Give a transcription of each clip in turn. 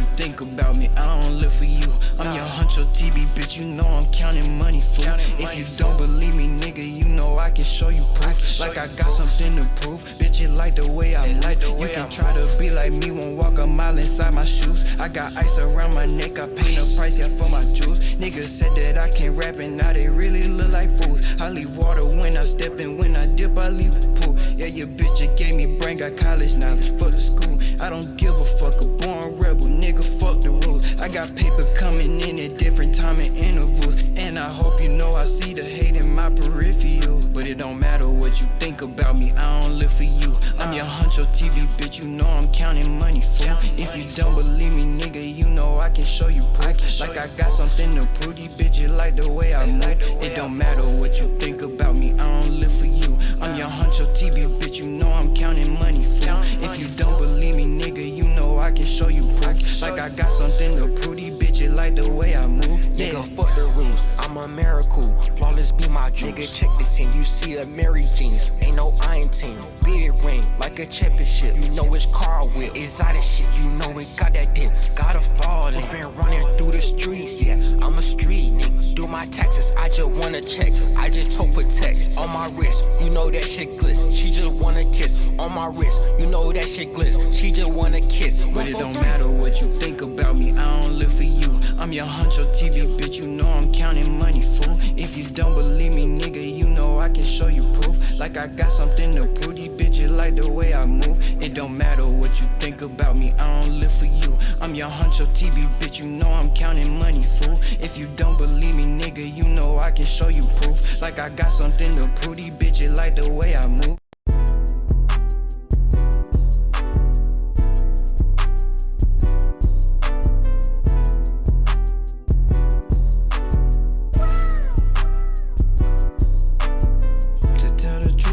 you think about me, I don't live for you. I'm your huncho TB, bitch, you know I'm counting money, fool. If you don't believe me, nigga, you know I can show you proof. Like I got something to prove, bitch, you like the way I move. You can try to be like me, won't walk a mile inside my shoes. I got ice around my neck, I pay the price, yeah, for my jewels. Niggas said that I can't rap and now they really look like fools. I leave water when I step and when I dip, I leave a pool. Yeah, your bitch, you gave me brain, got college knowledge, fuck the school. I don't give a fuck, a born rebel, nigga, fuck the rules. I got paper coming in at different time and intervals, and I hope you know I see the hate in my peripheral. But it don't matter what you think about me, I don't live for you. I'm your huncho TV, bitch, you know I'm counting money, fool. If you don't believe me, nigga, you know I can show you proof. Like I got something to prove, these bitches like the way I move. It don't matter what you think about me, I don't live for you. I'm your huncho TV, bitch, you know I'm counting money, fool. If you don't believe me, nigga, you know I can show you proof. Like I got something to prove, these bitches like the way I move. Nigga, fuck the rules, I'm a miracle. Flawless be my dream. Nigga, check this in, you see a Mary Jeans. Ain't no iron team, beard ring, like a championship. You know it's car whip, exotic shit, you know it got that dip. Gotta fall in, been running through the streets, yeah, I'm a street nigga. Do my taxes, I just wanna check, I just told protect. On my wrist, you know that shit glitz, she just wanna kiss. On my wrist, you know that shit glitz, she just wanna kiss. But it don't matter what you think about me, I don't live for you. I'm your huncho TV, bitch, you know I'm counting money, fool. If you don't believe me, nigga, you know I can show you proof. Like I got something to prove, these bitches like the way I move. It don't matter what you think about me, I don't live for you. I'm your huncho TV, bitch, you know I'm counting money, fool. If you don't believe me, nigga, you know I can show you proof. Like I got something to prove, these bitches like the way I move.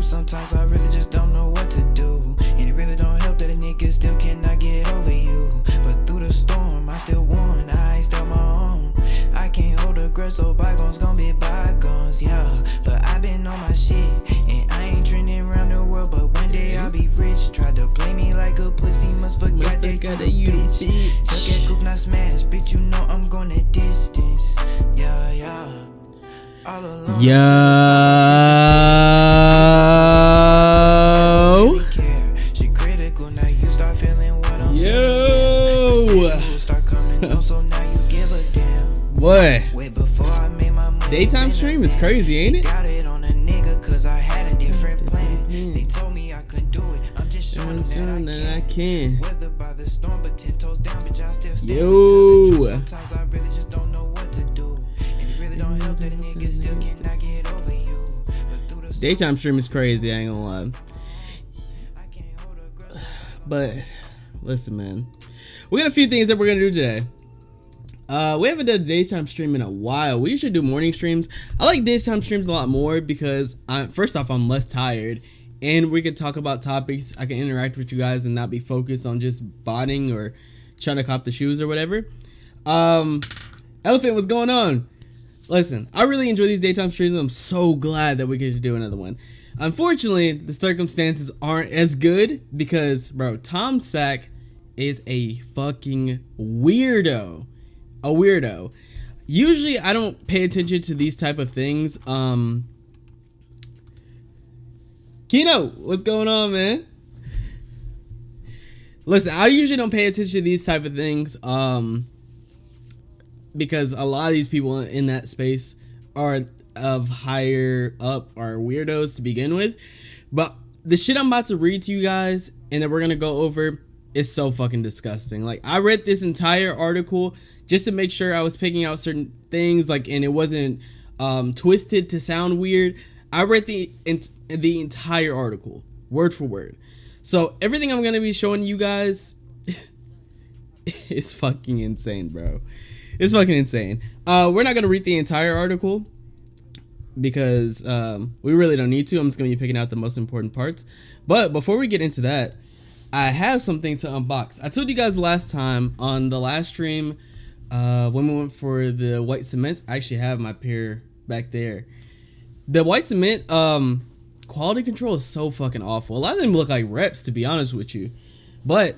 Sometimes I really just don't know what to do, and it really don't help that a nigga still cannot get over you. But through the storm, I still won, I still my own. I can't hold a grudge, so bygones gon' be bygones, yeah. But I been on my shit, and I ain't trending around the world, but one day I'll be rich. Tried to play me like a pussy, must forgot that you bitch. Look at Coop, not smash, bitch, you know I'm going the distance, yeah, yeah. All alone, Yo. Boy, daytime stream is crazy, ain't it? That I can. Yo. Daytime stream is crazy, I ain't gonna lie. But listen, man, we got a few things that we're gonna do today. We haven't done a daytime stream in a while. We usually do morning streams. I like daytime streams a lot more because first off, I'm less tired, and we can talk about topics. I can interact with you guys and not be focused on just botting or trying to cop the shoes or whatever. Elephant, what's going on? Listen, I really enjoy these daytime streams. I'm so glad that we get to do another one. Unfortunately, the circumstances aren't as good because, bro, Tom Sach is a fucking weirdo. A weirdo. Usually, I don't pay attention to these type of things. Kino, what's going on, man? Listen, I usually don't pay attention to these type of things. Because a lot of these people in that space are of higher up are weirdos to begin with. But the shit I'm about to read to you guys and that we're gonna go over is so fucking disgusting. Like, I read this entire article just to make sure I was picking out certain things, like, and it wasn't twisted to sound weird. I read the entire article word for word. So everything I'm gonna be showing you guys is fucking insane, bro. It's fucking insane. We're not gonna read the entire article because we really don't need to. I'm just gonna be picking out the most important parts. But before we get into that, I have something to unbox. I told you guys last time on the last stream when we went for the white cements. I actually have my pair back there. The white cement quality control is so fucking awful. A lot of them look like reps, to be honest with you. But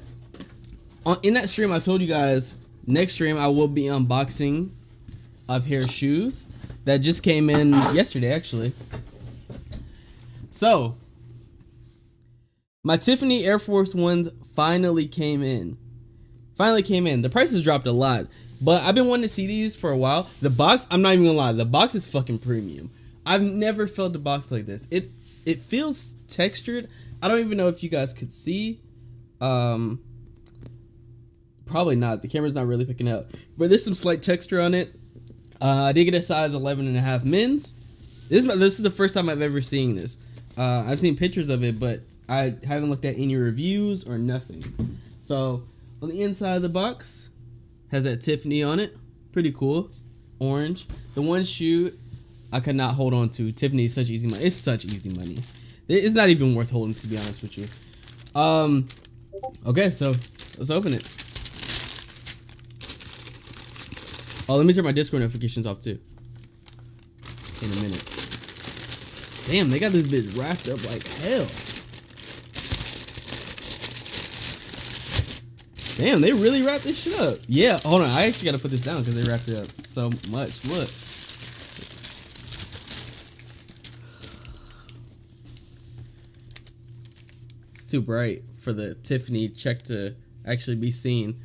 In that stream, I told you guys next stream I will be unboxing a pair of shoes that just came in yesterday, actually. So, my Tiffany Air Force Ones finally came in. The prices dropped a lot, but I've been wanting to see these for a while. The box, I'm not even gonna lie, the box is fucking premium. I've never felt a box like this. It feels textured. I don't even know if you guys could see. Probably not. The camera's not really picking up, but there's some slight texture on it. I did get a size 11.5 men's. This is the first time I've ever seen this. I've seen pictures of it, but I haven't looked at any reviews or nothing. So on the inside of the box has that Tiffany on it. Pretty cool. Orange. The one shoe I could not hold on to. Tiffany is such easy money. It's such easy money. It's not even worth holding, to be honest with you. Okay, so let's open it. Oh, let me turn my Discord notifications off too. In a minute. Damn, they got this bitch wrapped up like hell. Damn, they really wrapped this shit up. Yeah, hold on. I actually got to put this down because they wrapped it up so much. Look. It's too bright for the Tiffany check to actually be seen.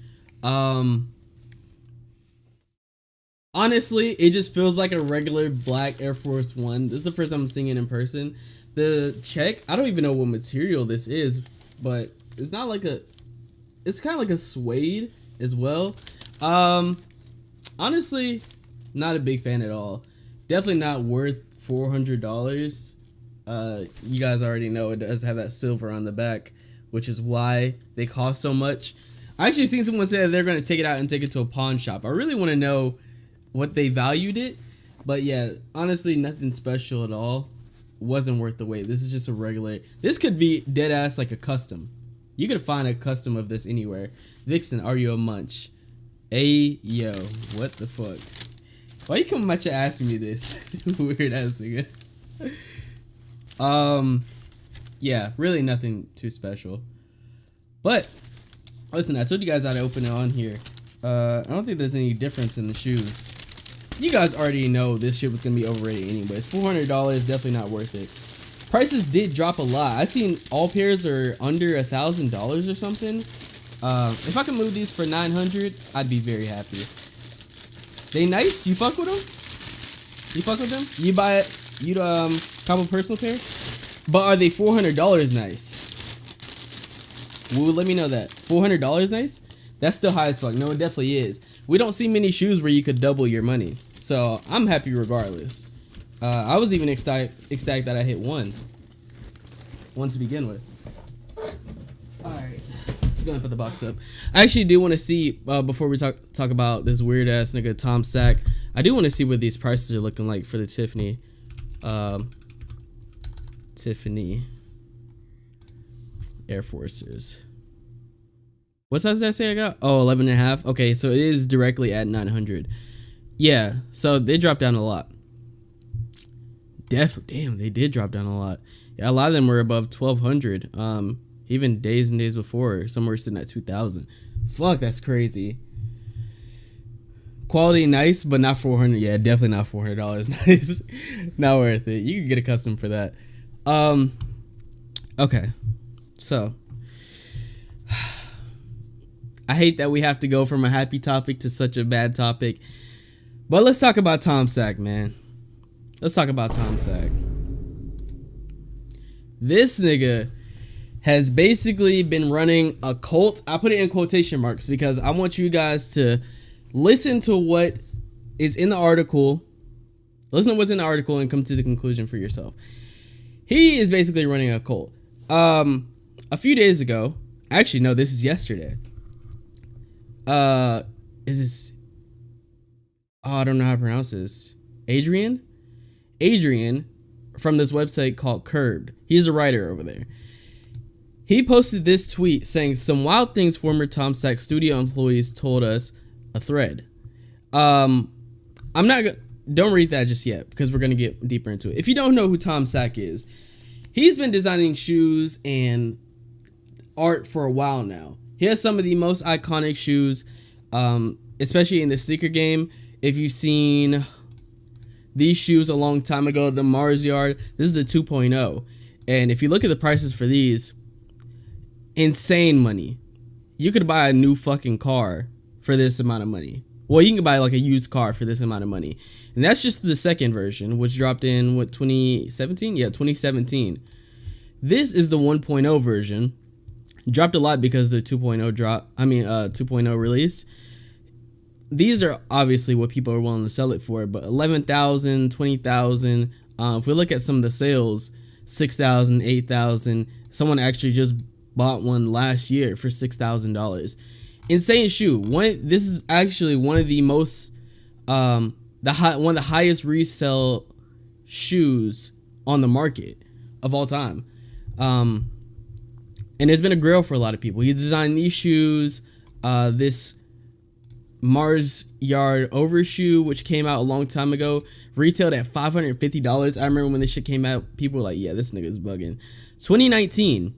Honestly, it just feels like a regular black Air Force One. This is the first time I'm seeing it in person. The check, I don't even know what material this is, but it's not like a... It's kind of like a suede as well. Honestly, not a big fan at all. Definitely not worth $400. You guys already know it does have that silver on the back, which is why they cost so much. I actually seen someone say that they're going to take it out and take it to a pawn shop. I really want to know what they valued it, but yeah, honestly, nothing special at all. Wasn't worth the wait. This is just a regular. This could be dead ass like a custom. You could find a custom of this anywhere. Vixen, are you a munch? Hey yo, what the fuck? Why you coming at you asking me this? Weird ass nigga. Yeah, really nothing too special. But listen, I told you guys how to open it on here. I don't think there's any difference in the shoes. You guys already know this shit was gonna be overrated anyways. $400, definitely not worth it. Prices did drop a lot. I seen all pairs are under $1,000 or something. If I can move these for $900, I'd be very happy. They nice? You fuck with them? You fuck with them? You buy it? You'd cop a personal pair? But are they $400 nice? Well, let me know that. $400 nice? That's still high as fuck. No, it definitely is. We don't see many shoes where you could double your money. So I'm happy regardless. I was even ecstatic that I hit one to begin with. Alright. Gonna put the box up. I actually do want to see, before we talk about this weird ass nigga Tom Sach, I do want to see what these prices are looking like for the Tiffany. Tiffany Air Forces. What size did I say I got? Oh, 11.5. Okay, so it is directly at 900. Yeah, so they dropped down a lot. Damn, they did drop down a lot. Yeah, a lot of them were above 1,200. Even days and days before, some were sitting at 2,000. Fuck, that's crazy. Quality nice, but not $400. Yeah, definitely not $400 nice. Not worth it. You could get a custom for that. Okay, so I hate that we have to go from a happy topic to such a bad topic, but let's talk about Tom Sach, man. Let's talk about Tom Sach. This nigga has basically been running a cult. I put it in quotation marks because I want you guys to listen to what is in the article. Listen to what's in the article and come to the conclusion for yourself. He is basically running a cult. A few days ago, actually no, this is yesterday. Is this? Oh, I don't know how to pronounce this. Adrian from this website called Curbed. He's a writer over there. He posted this tweet saying some wild things former Tom Sach studio employees told us. A thread. I'm not gonna. Don't read that just yet because we're gonna get deeper into it. If you don't know who Tom Sach is, he's been designing shoes and art for a while now. he has some of the most iconic shoes, especially in the sneaker game. If you've seen these shoes a long time ago, the Mars Yard, this is the 2.0. And if you look at the prices for these, insane money. You could buy a new fucking car for this amount of money. Well, you can buy like a used car for this amount of money. And that's just the second version, which dropped in, 2017? Yeah, 2017. This is the 1.0 version. Dropped a lot because the 2.0 release. These are obviously what people are willing to sell it for, but 11,000, 20,000. If we look at some of the sales, 6,000, 8,000. Someone actually just bought one last year for $6,000. Insane shoe. This is actually one of the most, one of the highest resale shoes on the market of all time. And it's been a grail for a lot of people. He designed these shoes, this Mars Yard overshoe, which came out a long time ago, retailed at $550. I remember when this shit came out, people were like, yeah, this nigga's bugging. 2019.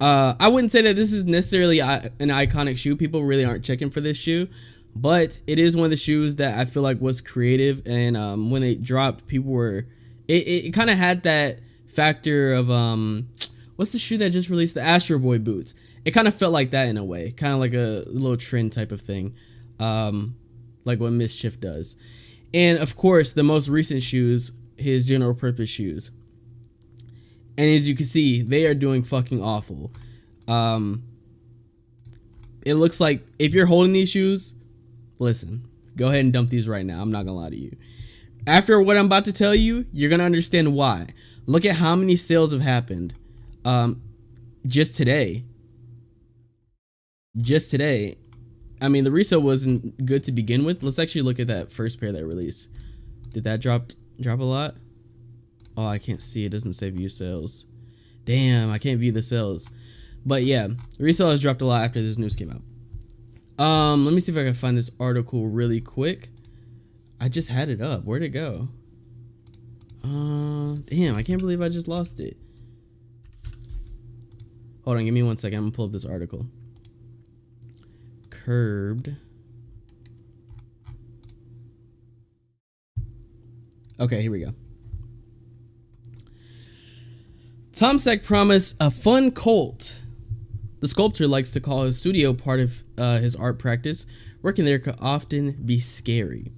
I wouldn't say that this is necessarily an iconic shoe. People really aren't checking for this shoe, but it is one of the shoes that I feel like was creative. And when they dropped, people were, it kind of had that factor of, what's the shoe that just released? The Astro Boy boots. It kind of felt like that in a way, kind of like a little trend type of thing, like what Mischief does. And of course, the most recent shoes, his general purpose shoes. And as you can see, they are doing fucking awful. It looks like if you're holding these shoes, listen, go ahead and dump these right now. I'm not gonna lie to you. After what I'm about to tell you, you're gonna understand why. Look at how many sales have happened just today. I mean, the resale wasn't good to begin with. Let's actually look at that first pair that released. Did that drop a lot? Oh, I can't see. It doesn't say view sales. Damn, I can't view the sales. But yeah, resale has dropped a lot after this news came out. Let me see if I can find this article really quick. I just had it up. Where'd it go? Damn, I can't believe I just lost it. Hold on, give me 1 second. I'm gonna pull up this article. Curbed. Okay, here we go. Tom Sach promised a fun cult. The sculptor likes to call his studio part of his art practice. Working there could often be scary.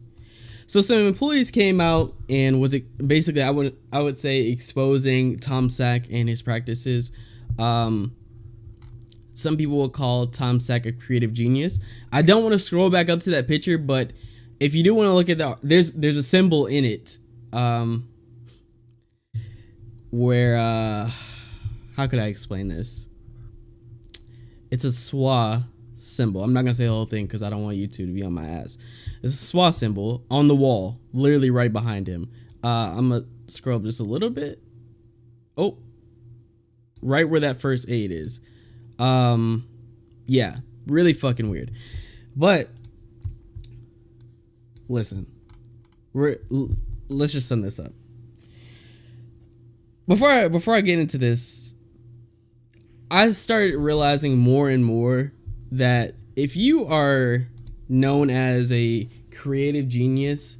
So some employees came out and was basically, I would say, exposing Tom Sach and his practices. Some people will call Tom Sach a creative genius. I don't want to scroll back up to that picture, but if you do want to look at that, there's a symbol in it. Where how could I explain this? It's a SWA symbol. I'm not gonna say the whole thing because I don't want YouTube to be on my ass. It's a SWA symbol on the wall, literally right behind him. I'm gonna scroll up just a little bit. Oh, right where that first aid is. Yeah, really fucking weird. But listen, let's just sum this up. Before I get into this, I started realizing more and more that if you are known as a creative genius,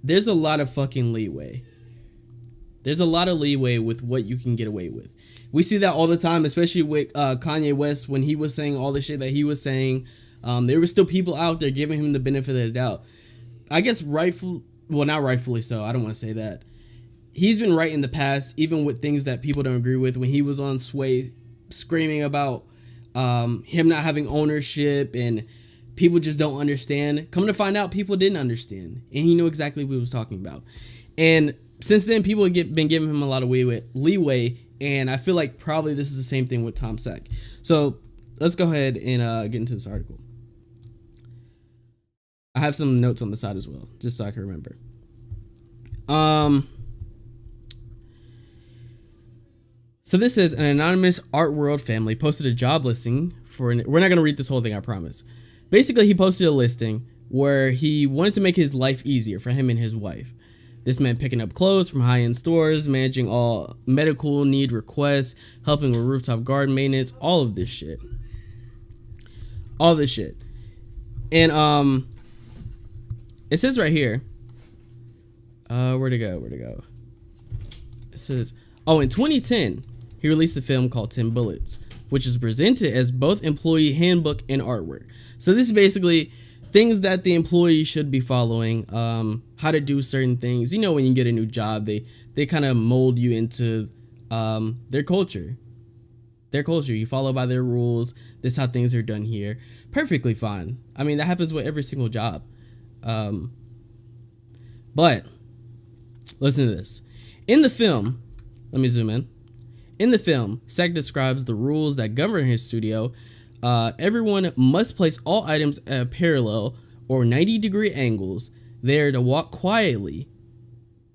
there's a lot of fucking leeway. There's a lot of leeway with what you can get away with. We see that all the time, especially with Kanye West when he was saying all the shit that he was saying. There were still people out there giving him the benefit of the doubt. I guess not rightfully so. I don't want to say that. He's been right in the past, even with things that people don't agree with. When he was on Sway screaming about him not having ownership and people just don't understand. Come to find out, people didn't understand. And he knew exactly what he was talking about. And since then, people have been giving him a lot of leeway. And I feel like probably this is the same thing with Tom Sach. So let's go ahead and get into this article. I have some notes on the side as well, just so I can remember. So this says an anonymous art world family posted a job listing for we're not going to read this whole thing, I promise. Basically, he posted a listing where he wanted to make his life easier for him and his wife. This meant picking up clothes from high-end stores, managing all medical need requests, helping with rooftop garden maintenance, all of this shit. All this shit. And it says right here, where'd it go? It says, in 2010, he released a film called 10 Bullets, which is presented as both employee handbook and artwork. So this is basically things that the employee should be following, how to do certain things. You know, when you get a new job, they kind of mold you into their culture. You follow by their rules. This is how things are done here. Perfectly fine. I mean, that happens with every single job. But listen to this. In the film, let me zoom in. In the film, Sach describes the rules that govern his studio. Everyone must place all items at parallel or 90-degree angles. They are to walk quietly,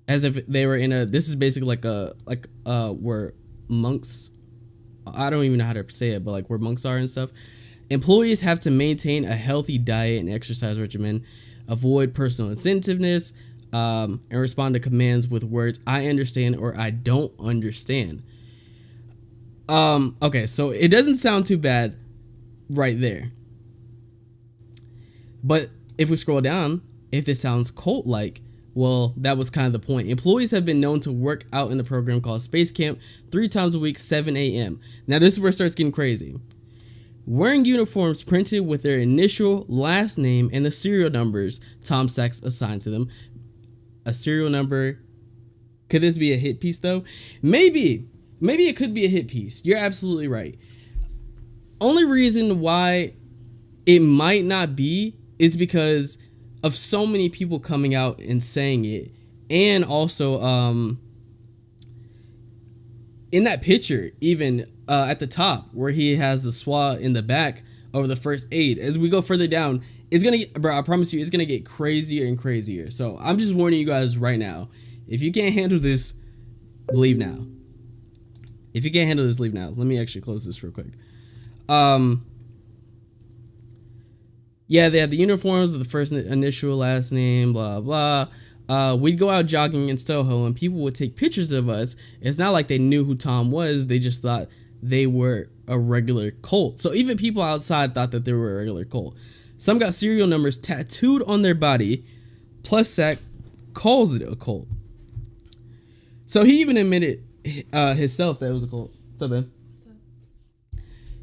as if they were in a. This is basically like where monks. I don't even know how to say it, but like where monks are and stuff. Employees have to maintain a healthy diet and exercise regimen, avoid personal incentiveness, and respond to commands with words "I understand" or "I don't understand." Okay, so it doesn't sound too bad right there. But if we scroll down, if this sounds cult-like, well, that was kind of the point. Employees have been known to work out in the program called Space Camp 3 times a week, 7 a.m. Now, this is where it starts getting crazy. Wearing uniforms printed with their initial, last name, and the serial numbers Tom Sachs assigned to them. A serial number. Could this be a hit piece, though? Maybe it could be a hit piece. You're absolutely right. Only reason why it might not be is because of so many people coming out and saying it. And also, in that picture, even at the top where he has the SWAT in the back over the first aid, as we go further down, it's gonna get, bro, I promise you, it's gonna get crazier and crazier. So I'm just warning you guys right now. If you can't handle this, leave now. If you can't handle this, leave now. Let me actually close this real quick. Yeah, they have the uniforms with the first initial, last name, blah, blah. We'd go out jogging in Soho and people would take pictures of us. It's not like they knew who Tom was. They just thought they were a regular cult. So even people outside thought that they were a regular cult. Some got serial numbers tattooed on their body. Plus, Sach calls it a cult. So he even admitted himself that it was a cult. What's up, man? What's up?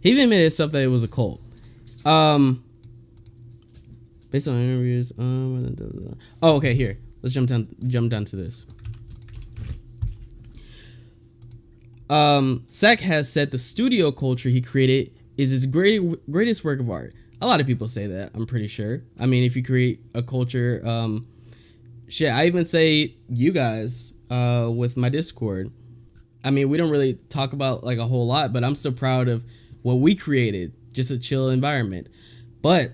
He even admitted himself that it was a cult. Based on interviews. Oh, okay. Here, let's jump down to this. Sach has said the studio culture he created is his greatest work of art. A lot of people say that. I'm pretty sure. I mean, if you create a culture, shit. I even say you guys with my Discord. I mean, we don't really talk about like a whole lot, but I'm still proud of what we created. Just a chill environment. But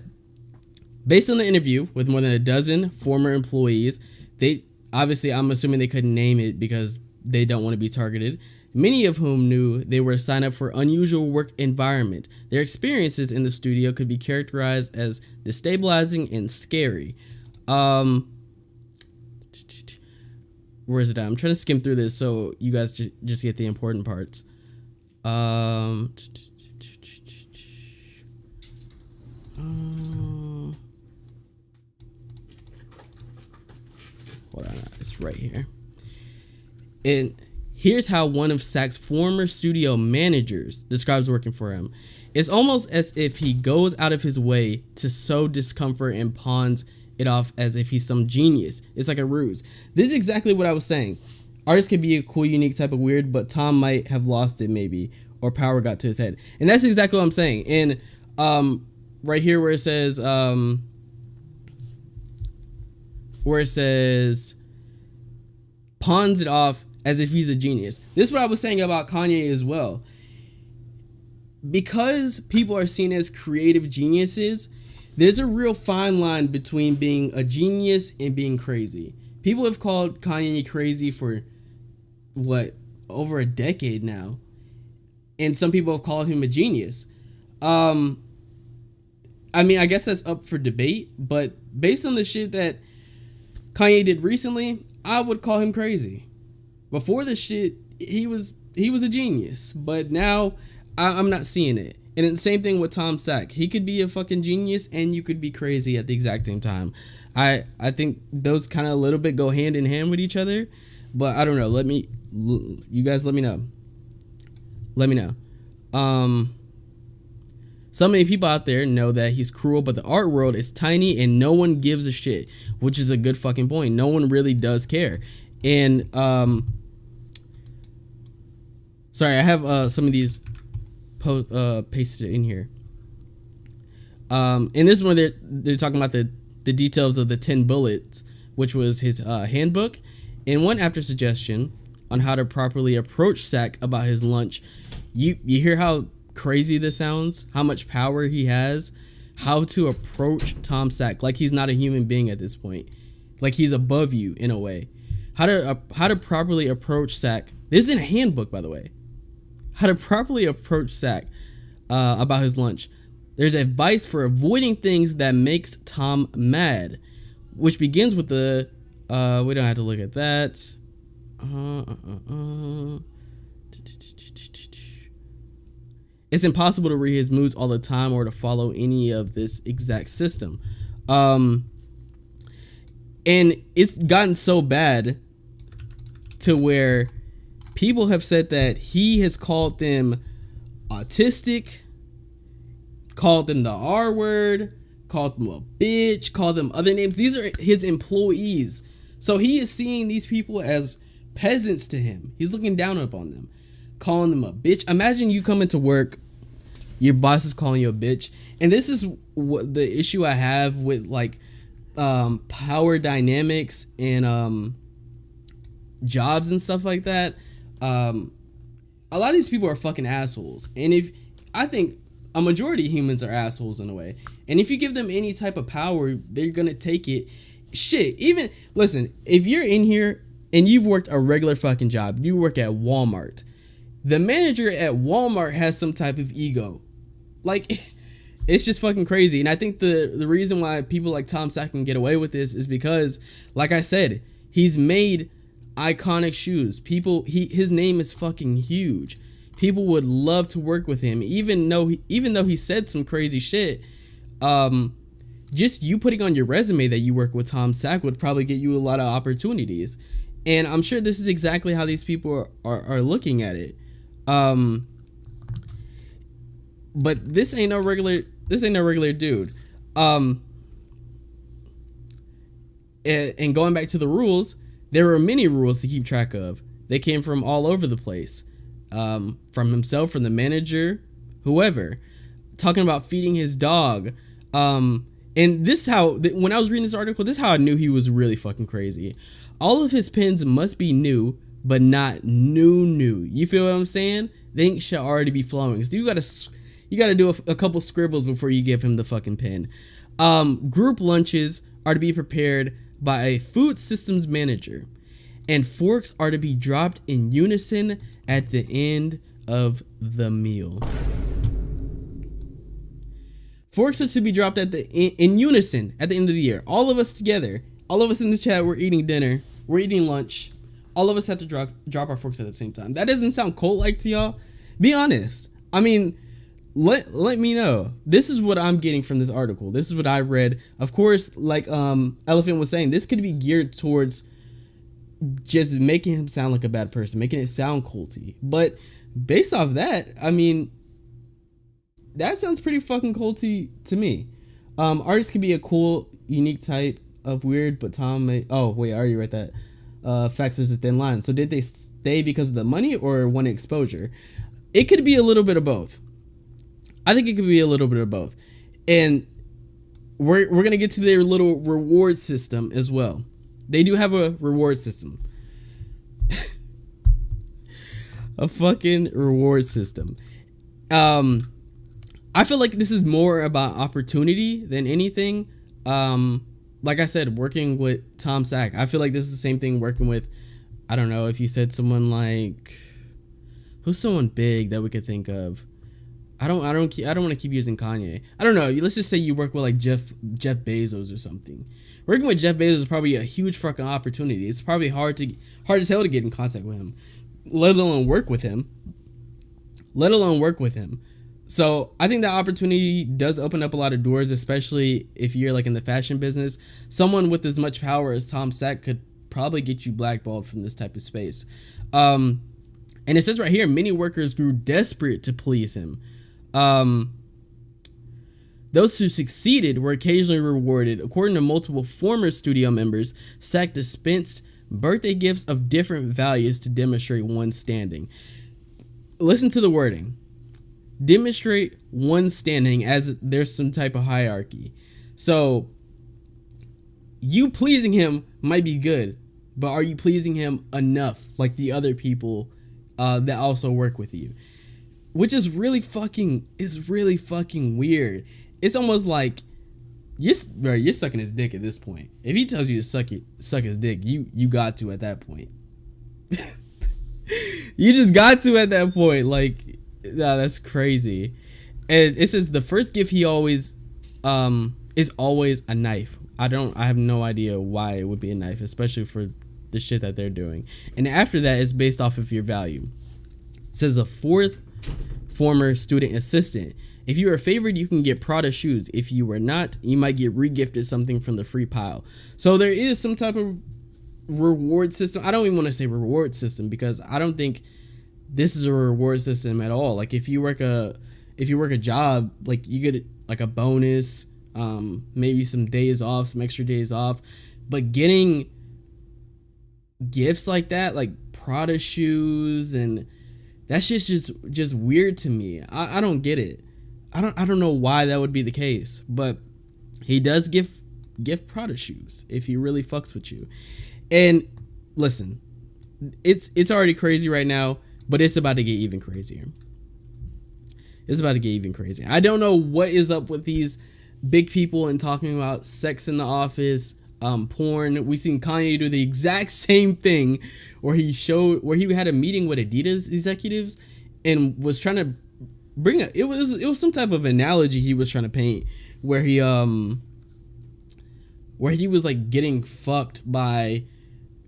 based on the interview with more than a dozen former employees, they obviously, I'm assuming they couldn't name it because they don't want to be targeted. Many of whom knew they were signed up for unusual work environment. Their experiences in the studio could be characterized as destabilizing and scary. Where is it at? I'm trying to skim through this so you guys just get the important parts. Hold on, it's right here. And here's how one of Sach's former studio managers describes working for him. It's almost as if he goes out of his way to sow discomfort and pawns it off as if he's some genius. It's like a ruse. This is exactly what I was saying. Artists can be a cool, unique type of weird, but Tom might have lost it maybe, or power got to his head. And that's exactly what I'm saying. And right here where it says pawns it off as if he's a genius. This is what I was saying about Kanye as well. Because people are seen as creative geniuses, there's a real fine line between being a genius and being crazy. People have called Kanye crazy for, over a decade now. And some people have called him a genius. I mean, I guess that's up for debate. But based on the shit that Kanye did recently, I would call him crazy. Before this shit, he was a genius, but now I'm not seeing it. And it's the same thing with Tom Sach. He could be a fucking genius and you could be crazy at the exact same time. I think those kind of a little bit go hand in hand with each other, but I don't know. You guys let me know. Let me know. So many people out there know that he's cruel, but the art world is tiny and no one gives a shit, which is a good fucking point. No one really does care. And sorry, I have some of these pasted in here. In this one, they're talking about the details of the 10 bullets, which was his handbook, and one after suggestion on how to properly approach Sach about his lunch. You hear how crazy this sounds, how much power he has, how to approach Tom Sach like he's not a human being at this point, like he's above you in a way. How to properly approach Sach. This is in a handbook, by the way. How to properly approach Sach about his lunch. There's advice for avoiding things that makes Tom mad, which begins with the we don't have to look at that. It's impossible to read his moods all the time or to follow any of this exact system. And it's gotten so bad to where people have said that he has called them autistic, called them the R word, called them a bitch, called them other names. These are his employees. So he is seeing these people as peasants to him. He's looking down upon them, calling them a bitch. Imagine you come into work, your boss is calling you a bitch. And this is what the issue I have with like power dynamics and jobs and stuff like that. A lot of these people are fucking assholes. And I think a majority of humans are assholes in a way. And if you give them any type of power, they're gonna take it. Shit, even listen, if you're in here and you've worked a regular fucking job, you work at Walmart, the manager at Walmart has some type of ego. Like, it's just fucking crazy. And I think the reason why people like Tom Sach can get away with this is because, like I said, he's made iconic shoes. His name is fucking huge. People would love to work with him, even though he said some crazy shit. Just you putting on your resume that you work with Tom Sach would probably get you a lot of opportunities. And I'm sure this is exactly how these people are looking at it. But this ain't no regular dude. And going back to the rules, there were many rules to keep track of. They came from all over the place. From himself, from the manager, whoever. Talking about feeding his dog. And this when I was reading this article, this is how I knew he was really fucking crazy. All of his pens must be new, but not new. You feel what I'm saying? The ink should already be flowing. So you gotta do a couple scribbles before you give him the fucking pen. Group lunches are to be prepared by a food systems manager, and forks are to be dropped in unison at the end of the meal. Forks are to be dropped in unison at the end of the year. All of us together. All of us in this chat, we're eating dinner. We're eating lunch. All of us have to drop our forks at the same time. That doesn't sound cult-like to y'all? Be honest. I mean, let me know. This is what I'm getting from this article. This is what I read. Of course, like Elephant was saying, this could be geared towards just making him sound like a bad person, making it sound culty. But based off that, I mean, that sounds pretty fucking culty to me. Artists can be a cool, unique type of weird, but Tom may... Oh, wait, I already read that. Facts, there's a thin line. So did they stay because of the money or wanted exposure? It could be a little bit of both. I think it could be a little bit of both. And we're going to get to their little reward system as well. They do have a reward system. A fucking reward system. I feel like this is more about opportunity than anything. Like I said, working with Tom Sach, I feel like this is the same thing working with, I don't know, if you said someone like, who's someone big that we could think of? I don't want to keep using Kanye. I don't know. Let's just say you work with like Jeff Bezos or something. Working with Jeff Bezos is probably a huge fucking opportunity. It's probably hard as hell to get in contact with him, let alone work with him. So I think that opportunity does open up a lot of doors, especially if you're like in the fashion business. Someone with as much power as Tom Sach could probably get you blackballed from this type of space. And it says right here, many workers grew desperate to please him. Those who succeeded were occasionally rewarded. According to multiple former studio members, Sach dispensed birthday gifts of different values to demonstrate one's standing. Listen to the wording. Demonstrate one's standing, as there's some type of hierarchy. So you pleasing him might be good, but are you pleasing him enough like the other people that also work with you? Which is really fucking weird. It's almost like you're sucking his dick at this point. If he tells you to suck his dick, you got to at that point. You just got to at that point. Like, nah, that's crazy. And it says the first gift he always is always a knife. I have no idea why it would be a knife, especially for the shit that they're doing. And after that, it's based off of your value. It says a fourth former student assistant. If you are favored, you can get Prada shoes. If you were not, you might get regifted something from the free pile. So there is some type of reward system. I don't even want to say reward system, because I don't think this is a reward system at all. Like if you work a job, like you get like a bonus, maybe some days off, some extra days off, but getting gifts like that, like Prada shoes, and that's just weird to me. I don't get it. I don't know why that would be the case, but he does give Prada shoes if he really fucks with you. And listen, it's already crazy right now, but it's about to get even crazier. I don't know what is up with these big people and talking about sex in the office, porn. We've seen Kanye do the exact same thing where he had a meeting with Adidas executives and was trying to bring it was some type of analogy he was trying to paint where he was like getting fucked by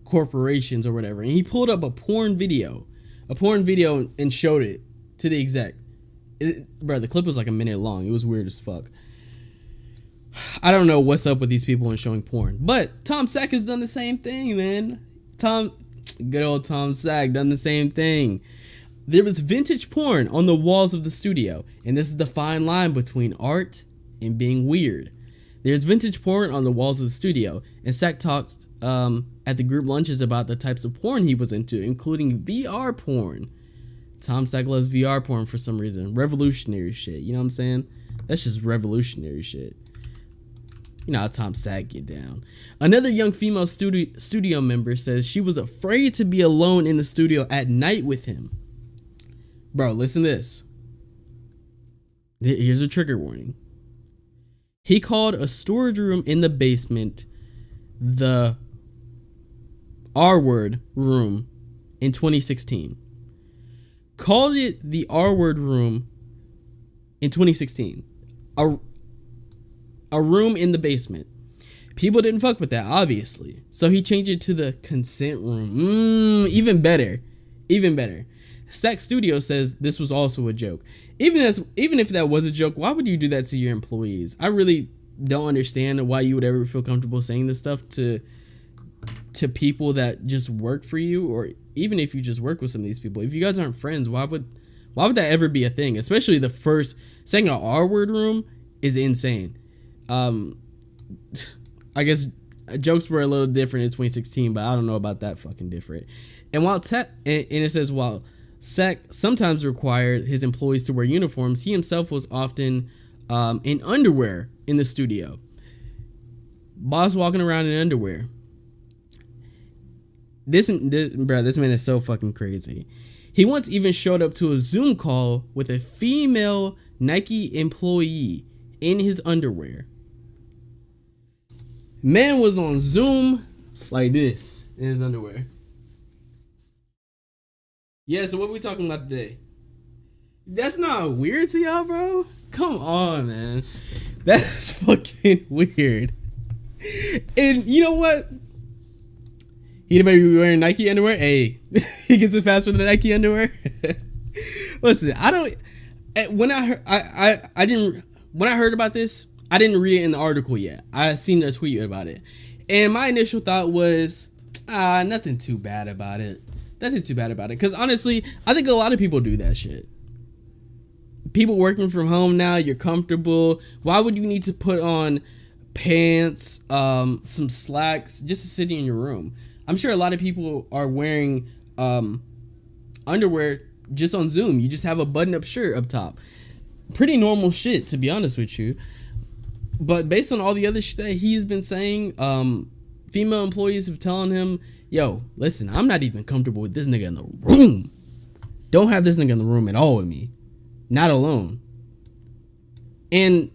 corporations or whatever, and he pulled up a porn video and showed it to the exec. Bro, the clip was like a minute long. It was weird as fuck. I don't know what's up with these people and showing porn, but Tom Sach has done the same thing, man. Good old Tom Sach done the same thing. There was vintage porn on the walls of the studio, and this is the fine line between art and being weird. There's vintage porn on the walls of the studio, and Sach talked at the group lunches about the types of porn he was into, including VR porn. Tom Sach loves VR porn for some reason. Revolutionary shit, you know what I'm saying? That's just revolutionary shit. You know how Tom Sach get down. Another young female studio member says she was afraid to be alone in the studio at night with him. Bro, listen to this. Here's a trigger warning. He called a storage room in the basement the R-word room in 2016. Called it the R-word room in 2016. A room in the basement. People didn't fuck with that, obviously. So he changed it to the consent room. Even better. Sach Studio says this was also a joke. Even if that was a joke, why would you do that to your employees? I really don't understand why you would ever feel comfortable saying this stuff to people that just work for you, or even if you just work with some of these people. If you guys aren't friends, why would that ever be a thing? Especially saying an R-word room is insane. I guess jokes were a little different in 2016, but I don't know about that fucking different. And it says while Sach sometimes required his employees to wear uniforms, he himself was often in underwear in the studio. Boss walking around in underwear. This man is so fucking crazy. He once even showed up to a Zoom call with a female Nike employee in his underwear. Man was on Zoom like this in his underwear. Yeah, so what are we talking about today? That's not weird to y'all, bro? Come on, man. That's fucking weird. And you know what? He might be wearing Nike underwear. Hey, he gets it fast with the Nike underwear. Listen, I don't. When I heard, I didn't. When I heard about this, I didn't read it in the article yet. I seen a tweet about it, and my initial thought was, nothing too bad about it. Nothing too bad about it. Because honestly, I think a lot of people do that shit. People working from home now, you're comfortable. Why would you need to put on pants, some slacks just to sit in your room? I'm sure a lot of people are wearing underwear just on Zoom. You just have a button-up shirt up top. Pretty normal shit, to be honest with you. But based on all the other shit that he's been saying, female employees have telling him, yo, listen, I'm not even comfortable with this nigga in the room. Don't have this nigga in the room at all with me. Not alone. And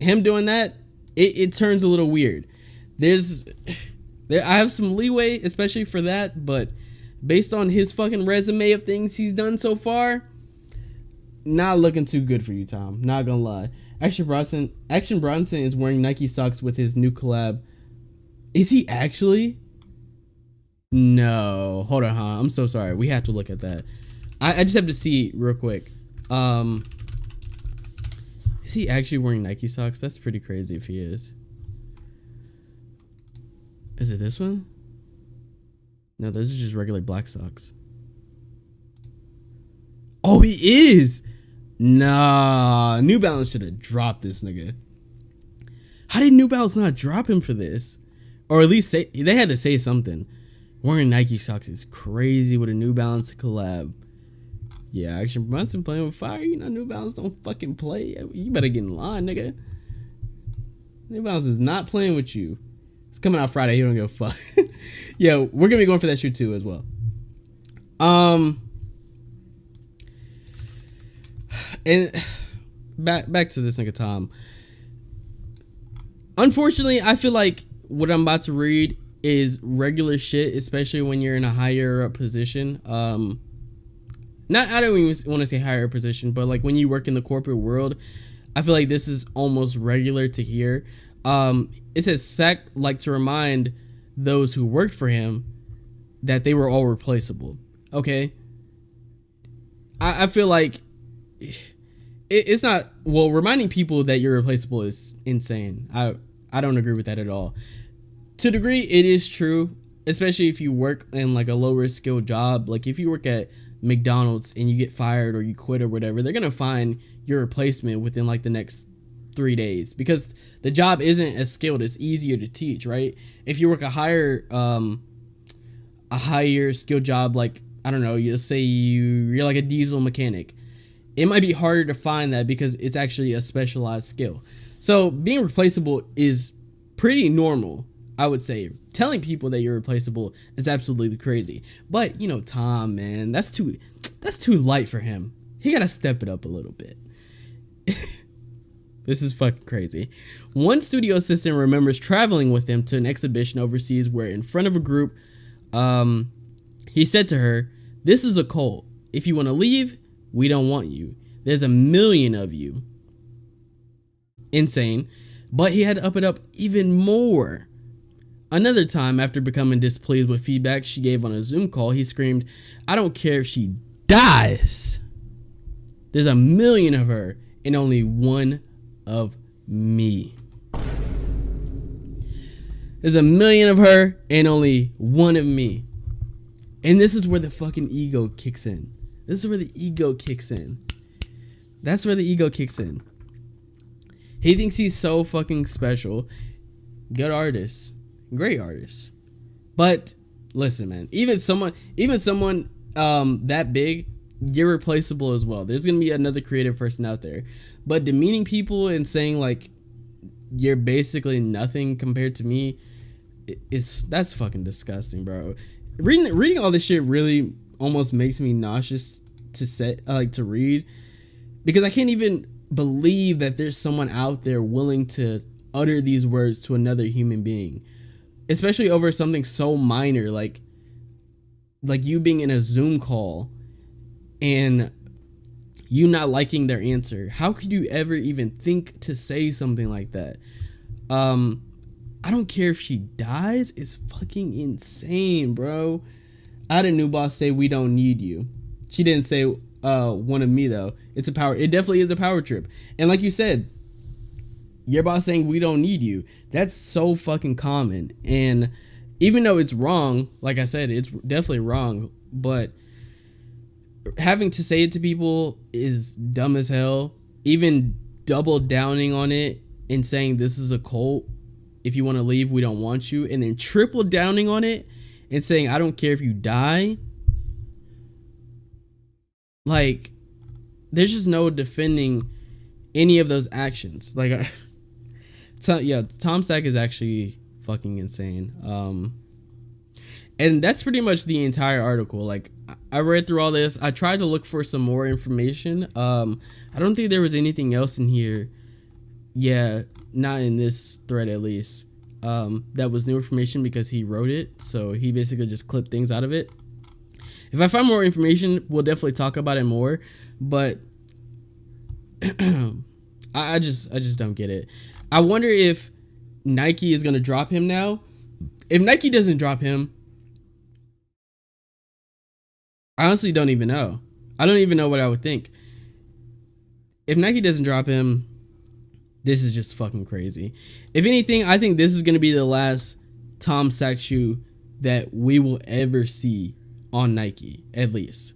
him doing that, it turns a little weird. I have some leeway, especially for that, but based on his fucking resume of things he's done so far, not looking too good for you, Tom. Not gonna lie. Action Bronson is wearing Nike socks with his new collab. Is he actually? No. Hold on, huh? I'm so sorry. We have to look at that. I just have to see real quick. Is he actually wearing Nike socks? That's pretty crazy if he is. Is it this one? No, those are just regular black socks. Oh, he is. Nah, New Balance should have dropped this nigga. How did New Balance not drop him for this? Or at least say, they had to say something. Wearing Nike socks is crazy with a New Balance collab. Yeah, Action Bronson playing with fire. You know New Balance don't fucking play. You better get in line, nigga. New Balance is not playing with you. It's coming out Friday. He don't give a fuck. Yeah, we're gonna be going for that shoot too as well. And back to this nigga Tom. Unfortunately, I feel like what I'm about to read is regular shit, especially when you're in a higher up position. I don't even want to say higher position, but like when you work in the corporate world, I feel like this is almost regular to hear. It says Sach liked to remind those who worked for him that they were all replaceable. Okay. I feel like it's not, well, reminding people that you're replaceable is insane. I don't agree with that at all. To a degree, it is true, especially if you work in like a lower skill job. Like if you work at McDonald's and you get fired or you quit or whatever, they're gonna find your replacement within like the next 3 days because the job isn't as skilled. It's easier to teach, right? If you work a higher skill job, like I don't know, let's say you're like a diesel mechanic, it might be harder to find that because it's actually a specialized skill. So being replaceable is pretty normal, I would say. Telling people that you're replaceable is absolutely crazy. But you know, Tom, man, that's too light for him. He gotta step it up a little bit. This is fucking crazy. One studio assistant remembers traveling with him to an exhibition overseas where in front of a group, he said to her, "This is a cult. If you want to leave, we don't want you. There's 1 million of you." Insane. But he had to up it up even more. Another time, after becoming displeased with feedback she gave on a Zoom call, he screamed, "I don't care if she dies. There's 1 million of her and only one of me. There's 1 million of her and only one of me." And this is where the fucking ego kicks in. This is where the ego kicks in. That's where the ego kicks in. He thinks he's so fucking special. Good artist. Great artist. But listen, man, even someone that big, you're replaceable as well. There's gonna be another creative person out there. But demeaning people and saying like you're basically nothing compared to me, that's fucking disgusting, bro. Reading all this shit really almost makes me nauseous to read, because I can't even believe that there's someone out there willing to utter these words to another human being, especially over something so minor like you being in a Zoom call and you not liking their answer. How could you ever even think to say something like that? I don't care if she dies. It's fucking insane, bro. I had a new boss say, "We don't need you." She didn't say one of me though. It definitely is a power trip. And like you said, your boss saying we don't need you, that's so fucking common. And even though it's wrong, like I said, it's definitely wrong, but having to say it to people is dumb as hell. Even double downing on it and saying this is a cult, if you want to leave, we don't want you, and then triple downing on it and saying I don't care if you die. Like, there's just no defending any of those actions. Like, Tom Sach is actually fucking insane. And that's pretty much the entire article. Like, I read through all this. I tried to look for some more information. I don't think there was anything else in here. Yeah, not in this thread at least. That was new information because he wrote it. So he basically just clipped things out of it. If I find more information, we'll definitely talk about it more. But I just don't get it. I wonder if Nike is gonna drop him now. If Nike doesn't drop him, I honestly don't even know. I don't even know what I would think. If Nike doesn't drop him, this is just fucking crazy. If anything, I think this is gonna be the last Tom Sach shoe that we will ever see on Nike, at least.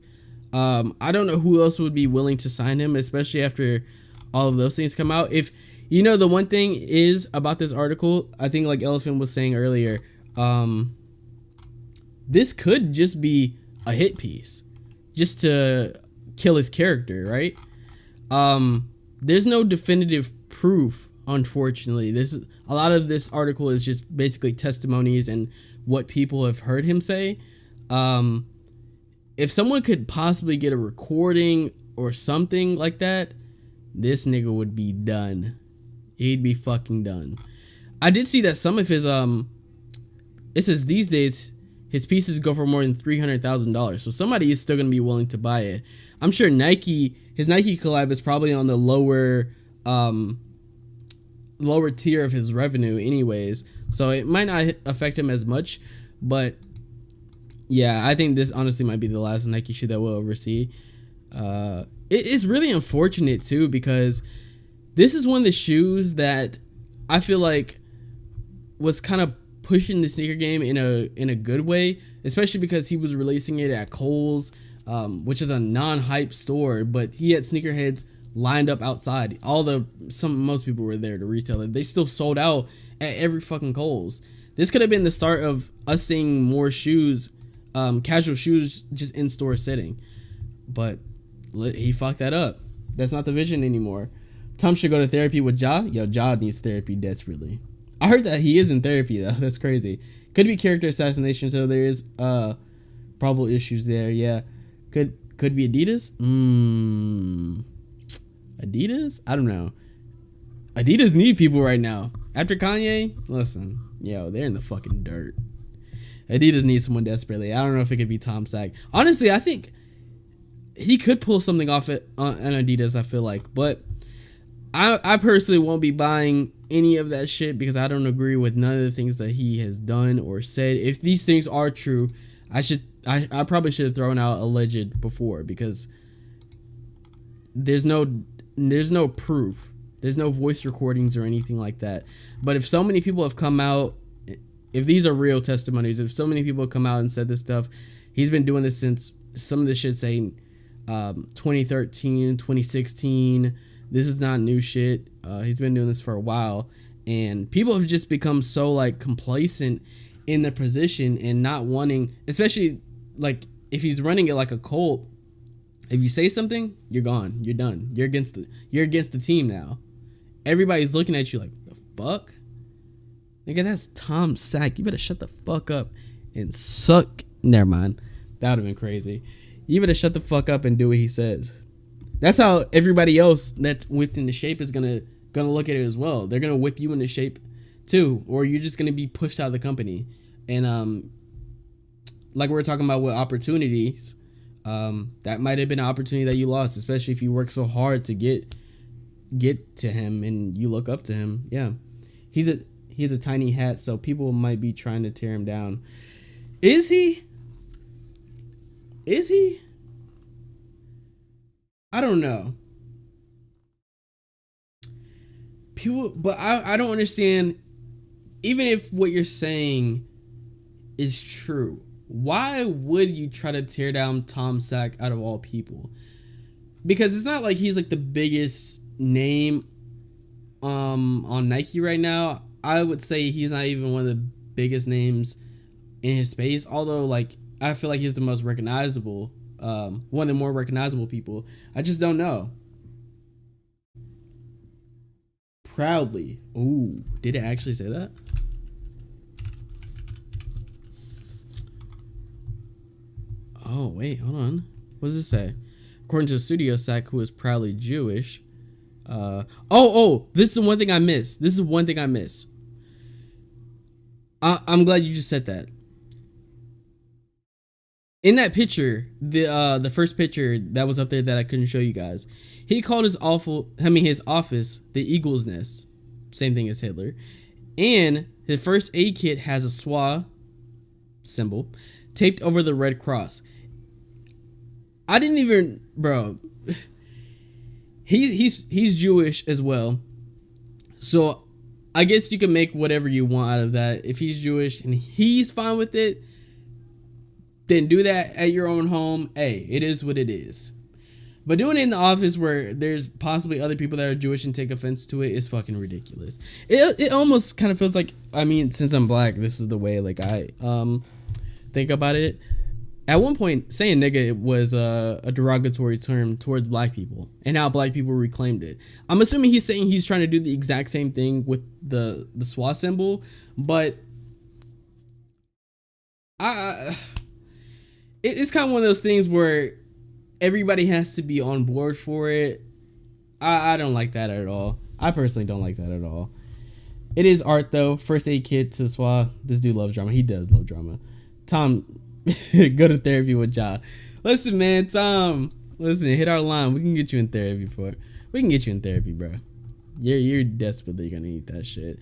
I don't know who else would be willing to sign him, especially after all of those things come out. If you know, the one thing is about this article, I think like Elephant was saying earlier, this could just be a hit piece just to kill his character, right? There's no definitive proof, unfortunately. A lot of this article is just basically testimonies and what people have heard him say. If someone could possibly get a recording or something like that, this nigga would be done. He'd be fucking done. I did see that some of his it says these days his pieces go for more than $300,000. So somebody is still gonna be willing to buy it. I'm sure his Nike collab is probably on the lower tier of his revenue anyways. So it might not affect him as much, but yeah, I think this honestly might be the last Nike shoe that we'll ever see. It is really unfortunate too, because this is one of the shoes that I feel like was kind of pushing the sneaker game in a good way, especially because he was releasing it at Kohl's, which is a non-hype store, but he had sneakerheads lined up outside. Most people were there to retail it. They still sold out at every fucking Kohl's. This could have been the start of us seeing more shoes, casual shoes, just in store setting, but he fucked that up. That's not the vision anymore. Tom should go to therapy with Ja. Yo, Ja needs therapy desperately. I heard that he is in therapy though. That's crazy. Could be character assassination, so there is probable issues there. Yeah, could be Adidas. Adidas? I don't know. Adidas need people right now. After Kanye, listen, yo, they're in the fucking dirt. Adidas needs someone desperately. I don't know if it could be Tom Sach. Honestly, I think he could pull something off on Adidas, I feel like, but I personally won't be buying any of that shit because I don't agree with none of the things that he has done or said. If these things are true, I probably should have thrown out alleged before, because there's no proof. There's no voice recordings or anything like that. But if so many people have come out, if these are real testimonies, if so many people have come out and said this stuff, he's been doing this since some of this shit saying 2013, 2016. This is not new shit. He's been doing this for a while, and people have just become so like complacent in their position and not wanting, especially like if he's running it like a cult. If you say something, you're gone. You're done. You're against the team now. Everybody's looking at you like, the fuck? Nigga, that's Tom Sach. You better shut the fuck up and suck. Never mind. That would have been crazy. You better shut the fuck up and do what he says. That's how everybody else that's whipped into shape is gonna look at it as well. They're gonna whip you into shape too, or you're just gonna be pushed out of the company. And like we were talking about with opportunities, that might have been an opportunity that you lost, especially if you work so hard to get to him and you look up to him. Yeah, he's a tiny hat, so people might be trying to tear him down. Is he? I don't know. People, but I don't understand. Even if what you're saying is true, why would you try to tear down Tom Sach out of all people? Because it's not like he's like the biggest name on Nike right now. I would say he's not even one of the biggest names in his space, although like I feel like he's the most recognizable, one of the more recognizable people. I just don't know. Proudly. Ooh, did it actually say that? Oh, wait, hold on. What does it say? According to the studio, Sach, who is proudly Jewish. This is the one thing I missed. I'm glad you just said that. In that picture, the first picture that was up there that I couldn't show you guys, he called his office the Eagle's Nest. Same thing as Hitler. And his first aid kit has a SWA symbol taped over the Red Cross. I didn't even, bro. He's Jewish as well. So I guess you can make whatever you want out of that. If he's Jewish and he's fine with it, then do that at your own home. Hey, it is what it is. But doing it in the office where there's possibly other people that are Jewish and take offense to it is fucking ridiculous. It almost kind of feels like, I mean, since I'm black, this is the way like I think about it. At one point, saying nigga was a derogatory term towards black people, and now black people reclaimed it. I'm assuming he's saying he's trying to do the exact same thing with the SWA symbol, but it's kind of one of those things where everybody has to be on board for it. I don't like that at all. I personally don't like that at all. It is art though. First aid kit to SWA. This dude loves drama. He does love drama. Tom, go to therapy with Ja. Listen, man, Tom. Listen, hit our line. We can get you in therapy for it. We can get you in therapy, bro. You're desperately gonna need that shit.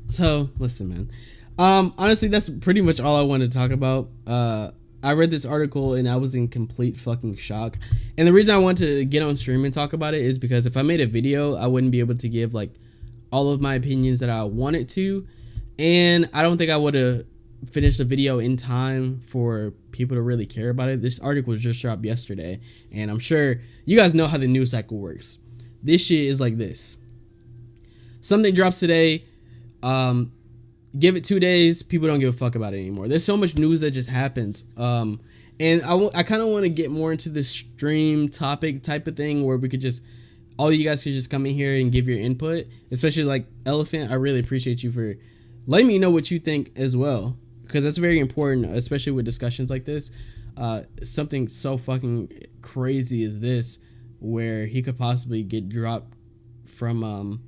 So listen, man. Honestly, that's pretty much all I wanted to talk about. I read this article and I was in complete fucking shock. And the reason I wanted to get on stream and talk about it is because if I made a video, I wouldn't be able to give like all of my opinions that I wanted to. And I don't think I would have finished the video in time for people to really care about it. This article was just dropped yesterday. And I'm sure you guys know how the news cycle works. This shit is like this. Something drops today. Give it 2 days, people don't give a fuck about it anymore. There's so much news that just happens. And I kind of want to get more into the stream topic type of thing where we could just, all you guys could just come in here and give your input. Especially like Elephant, I really appreciate you for letting me know what you think as well. Because that's very important, especially with discussions like this. Something so fucking crazy as this, where he could possibly get dropped from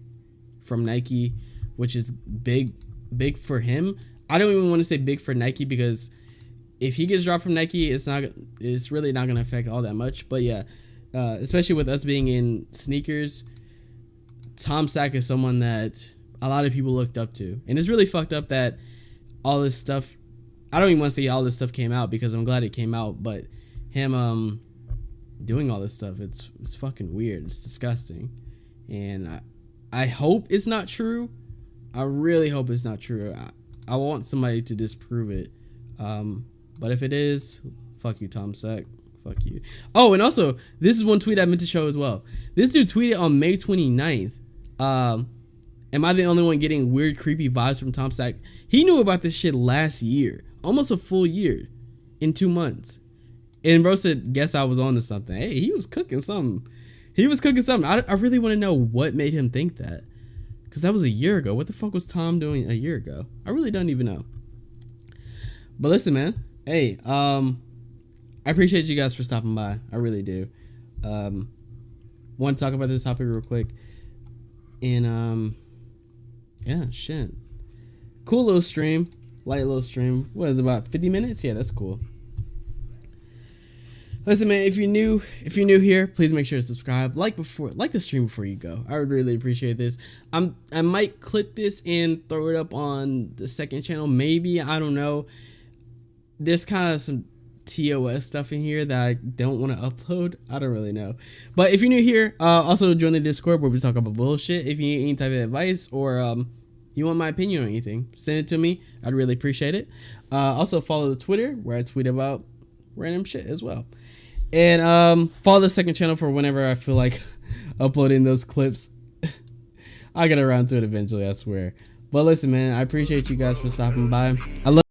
Nike, which is big for him. I don't even want to say big for Nike, because if he gets dropped from Nike, it's really not going to affect all that much. But yeah, especially with us being in sneakers, Tom Sach is someone that a lot of people looked up to, and it's really fucked up that all this stuff, I don't even want to say all this stuff came out, because I'm glad it came out, but him doing all this stuff, it's fucking weird. It's disgusting, and I hope it's not true. I really hope it's not true. I want somebody to disprove it. But if it is, fuck you, Tom Sach. Fuck you. Oh, and also, this is one tweet I meant to show as well. This dude tweeted on May 29th. Am I the only one getting weird, creepy vibes from Tom Sach? He knew about this shit last year. Almost a full year. In 2 months. And bro said, guess I was on to something. Hey, he was cooking something. I really want to know what made him think that. Because that was a year ago. What the fuck was Tom doing a year ago? I really don't even know. But listen, man. Hey, I appreciate you guys for stopping by. I really do. Want to talk about this topic real quick. And, yeah, shit. Cool little stream. Light little stream. What is it, about 50 minutes? Yeah, that's cool. Listen, man, if you're new here, please make sure to subscribe. Like the stream before you go. I would really appreciate this. I might clip this and throw it up on the second channel. Maybe, I don't know. There's kind of some TOS stuff in here that I don't want to upload. I don't really know. But if you're new here, also join the Discord where we talk about bullshit. If you need any type of advice or you want my opinion on anything, send it to me. I'd really appreciate it. Also follow the Twitter where I tweet about random shit as well. And follow the second channel for whenever I feel like uploading those clips. I'll get around to it eventually, I swear. But listen, man, I appreciate you guys for stopping by. I love